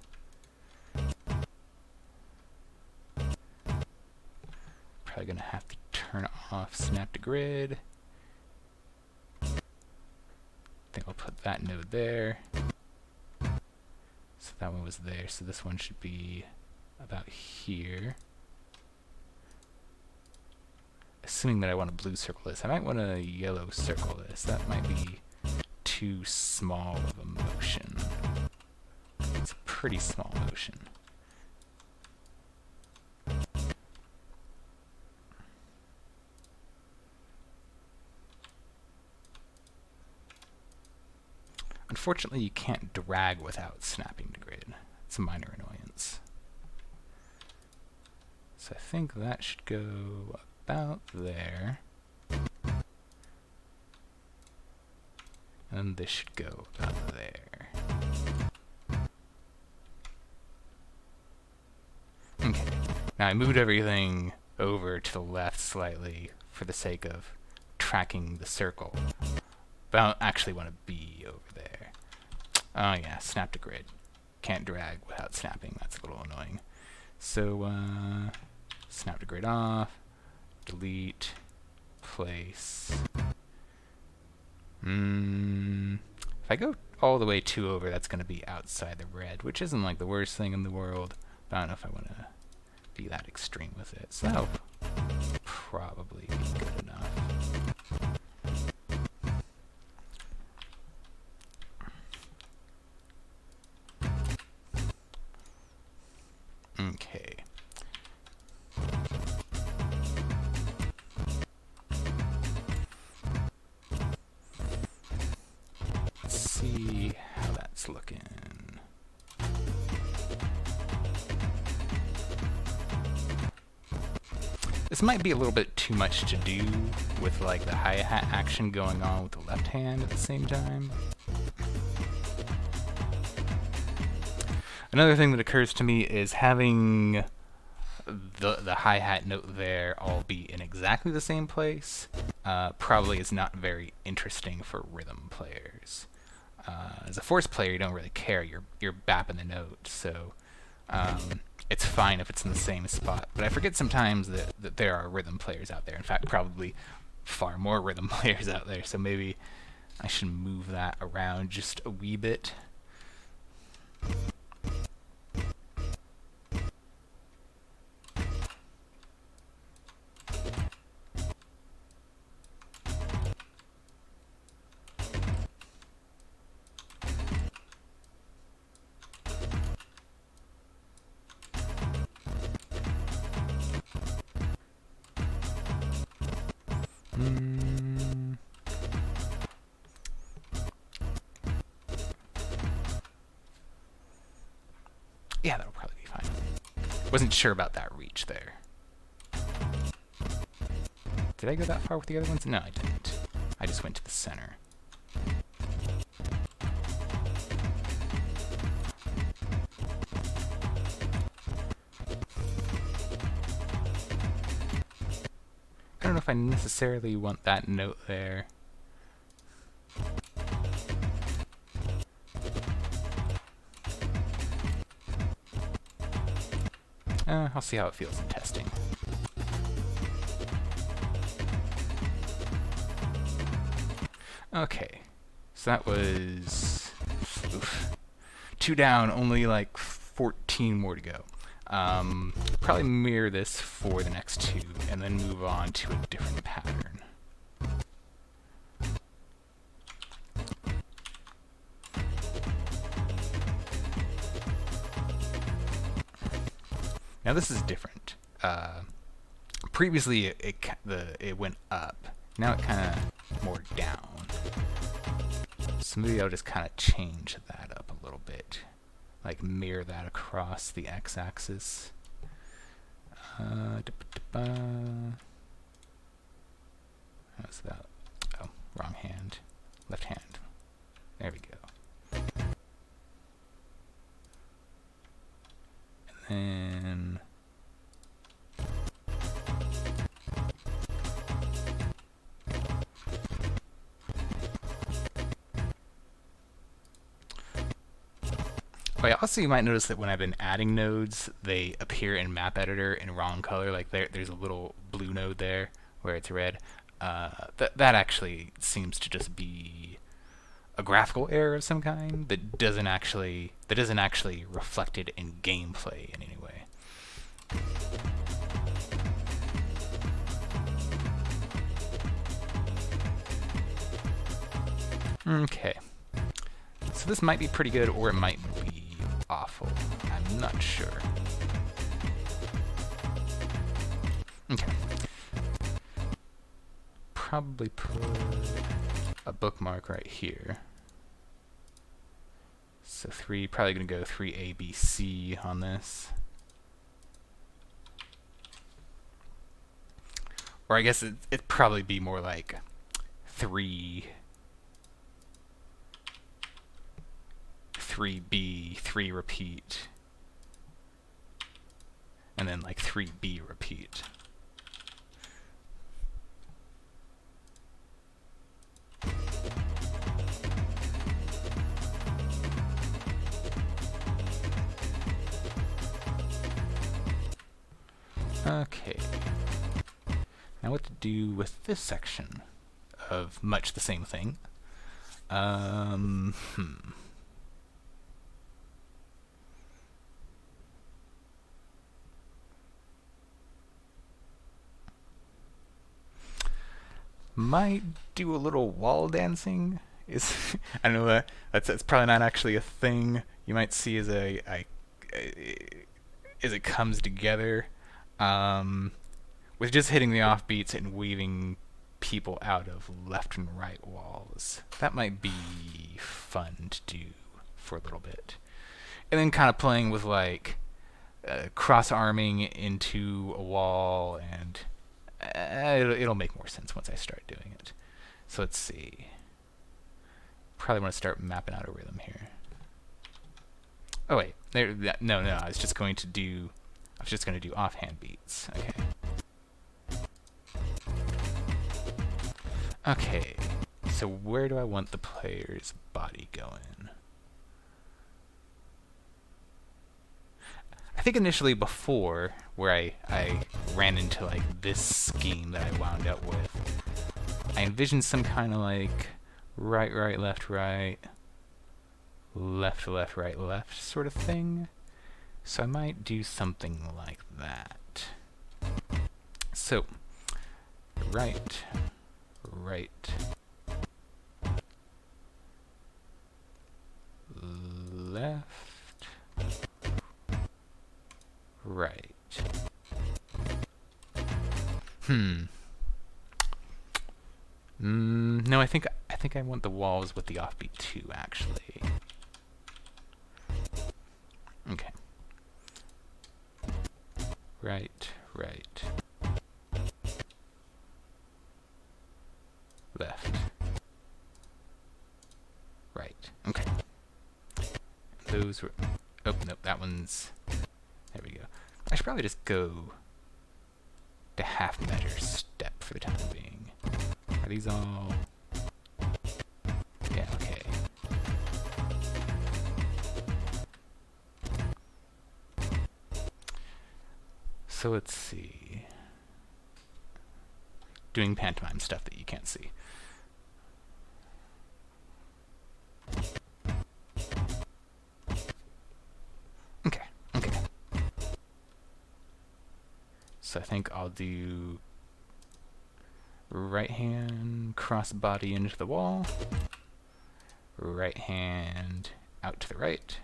Probably gonna have to turn off snap to grid. I think I'll put that node there. So that one was there, so this one should be about here. Assuming that I want to blue circle this, I might want to yellow circle this. That might be too small of a motion. It's a pretty small motion. Unfortunately, you can't drag without snapping to grid. It's a minor annoyance. So I think that should go about there. And this should go about there. Okay. Now I moved everything over to the left slightly for the sake of tracking the circle. But I don't actually want to be over there. Oh yeah, snap to grid. Can't drag without snapping. That's a little annoying. So, snap to grid off. Delete. Place. If I go all the way 2 over, that's going to be outside the red, which isn't like the worst thing in the world, but I don't know if I want to be that extreme with it. So that'll probably be good enough. Okay. Let's see how that's looking. This might be a little bit too much to do with like the hi-hat action going on with the left hand at the same time. Another thing that occurs to me is having the hi-hat note there all be in exactly the same place probably is not very interesting for rhythm players. As a force player, you don't really care. You're bapping the note, so it's fine if it's in the same spot. But I forget sometimes that there are rhythm players out there. In fact, probably far more rhythm players out there. So maybe I should move that around just a wee bit. Yeah, that'll probably be fine. Wasn't sure about that reach there. Did I go that far with the other ones? No, I didn't. I just went to the center. I don't know if I necessarily want that note there. I'll see how it feels in testing. Okay, so that was 2 down, only like 14 more to go. Probably mirror this for the next 2, and then move on to a different pattern. Now this is different. Previously it went up. Now it kind of more down. So maybe I'll just kind of change that up a little bit. Like mirror that across the x-axis. How's that? Oh, wrong hand. Left hand. There we go. And then oh yeah, also you might notice that when I've been adding nodes, they appear in map editor in wrong color. Like there's a little blue node there where it's red. That actually seems to just be a graphical error of some kind that isn't actually reflected in gameplay in any way. Okay, so this might be pretty good, or it might be awful. I'm not sure. Okay. Probably put a bookmark right here. So probably gonna go 3 A, B, C on this. Or I guess it'd probably be more like 3 B, 3 repeat, and then like 3 B repeat. Okay. Now what to do with this section of much the same thing? Might do a little wall dancing. I don't know, that's probably not actually a thing you might see as as it comes together, with just hitting the offbeats and weaving people out of left and right walls. That might be fun to do for a little bit, and then kind of playing with like cross-arming into a wall, and it'll make more sense once I start doing it. So let's see. Probably want to start mapping out a rhythm here. Oh wait, no, I was just going to do offhand beats. Okay, so where do I want the player's body going? I think initially before, where I ran into like this scheme that I wound up with, I envisioned some kind of like right, left, left sort of thing. So I might do something like that. So, right, left, right. No, I think I want the walls with the offbeat too, actually. Okay. right, right, left, right. Okay. Those were, oh, nope, that one's, there we go. I should probably just go to half measure step for the time being. Are these all, yeah, okay. So let's see. Doing pantomime stuff that you can't see. Okay, okay. So I think I'll do right hand cross body into the wall, right hand out to the right,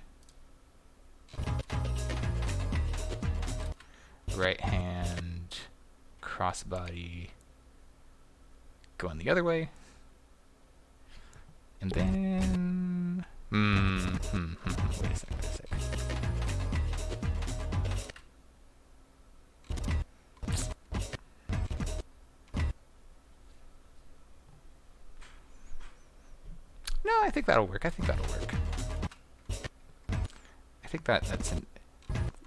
right hand cross body going the other way, and then wait a second. No, I think that'll work. I think that'll work. I think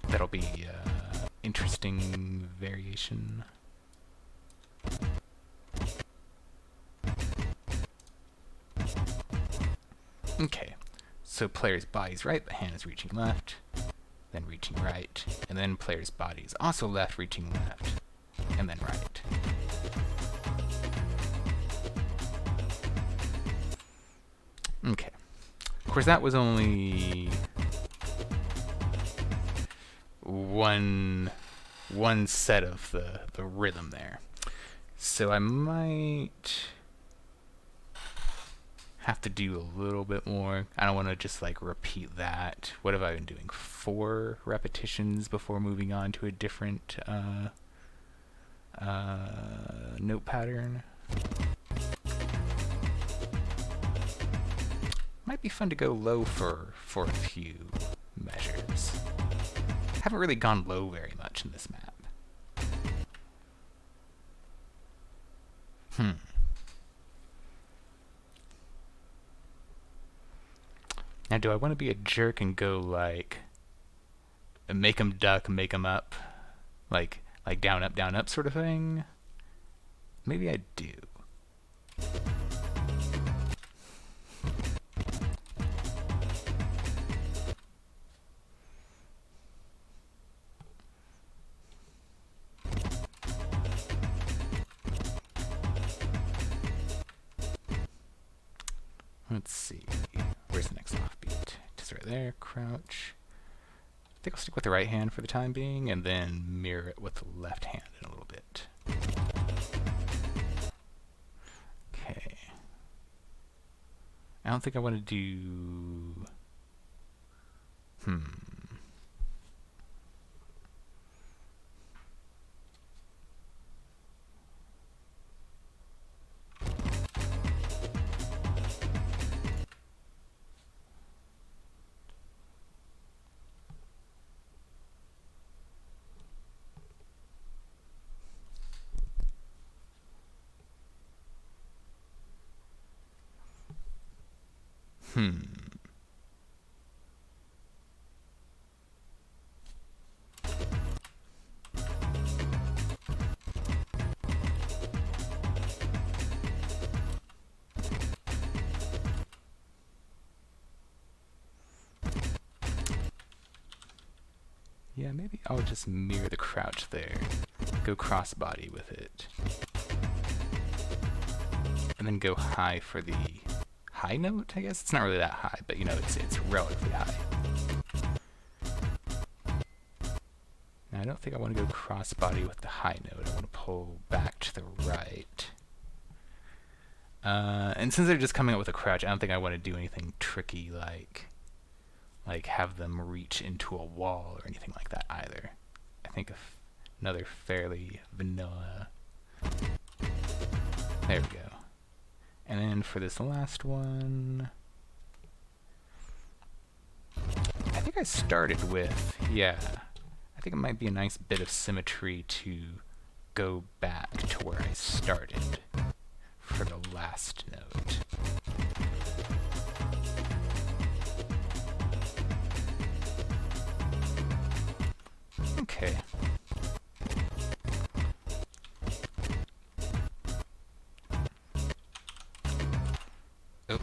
that'll be interesting variation. Okay, so player's body's right, the hand is reaching left, then reaching right, and then player's body is also left, reaching left, and then right. Okay. Of course, that was only one set of the rhythm there. So I might have to do a little bit more. I don't want to just like repeat that. What have I been doing? 4 repetitions before moving on to a different note pattern. Might be fun to go low for a few measures. Haven't really gone low very much in this map. Now, do I want to be a jerk and go like, make 'em duck, make 'em up, like down up sort of thing? Maybe I do. Let's see. Where's the next offbeat? Just right there. Crouch. I think I'll stick with the right hand for the time being, and then mirror it with the left hand in a little bit. Okay. I don't think I want to do... Yeah, maybe I'll just mirror the crouch there. Go crossbody with it. And then go high for the high note, I guess? It's not really that high, but you know, it's relatively high. Now I don't think I want to go crossbody with the high note. I want to pull back to the right. And since they're just coming up with a crouch, I don't think I want to do anything tricky like have them reach into a wall or anything like that either. I think another fairly vanilla. There we go. And then for this last one, I think I started with, yeah, I think it might be a nice bit of symmetry to go back to where I started for the last note. Okay. Oh,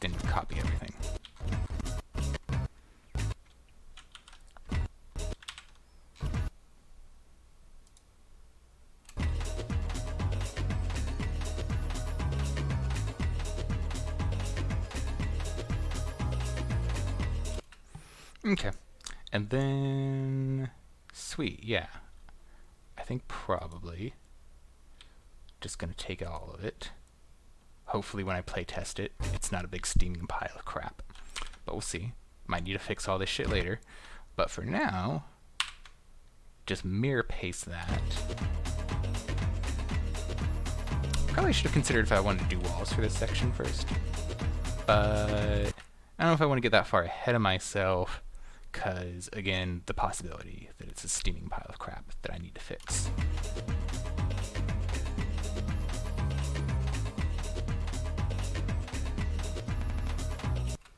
didn't copy everything. Okay. And then, sweet, yeah. I think probably just gonna take all of it. Hopefully when I play test it, it's not a big steaming pile of crap. But we'll see. Might need to fix all this shit later. But for now, just mirror paste that. Probably should have considered if I wanted to do walls for this section first. But I don't know if I want to get that far ahead of myself, because, again, the possibility that it's a steaming pile of crap that I need to fix.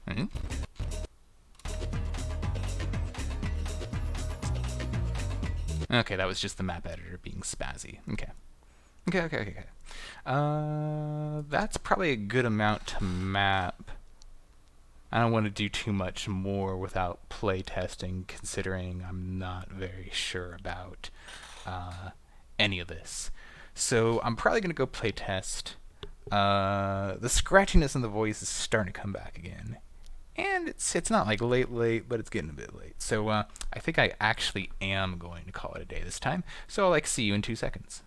Hmm? Okay, that was just the map editor being spazzy. Okay. Okay. That's probably a good amount to map. I don't want to do too much more without play testing, considering I'm not very sure about any of this. So I'm probably going to go play test. The scratchiness in the voice is starting to come back again. And it's not like late, but it's getting a bit late. So I think I actually am going to call it a day this time. So I'll see you in 2 seconds.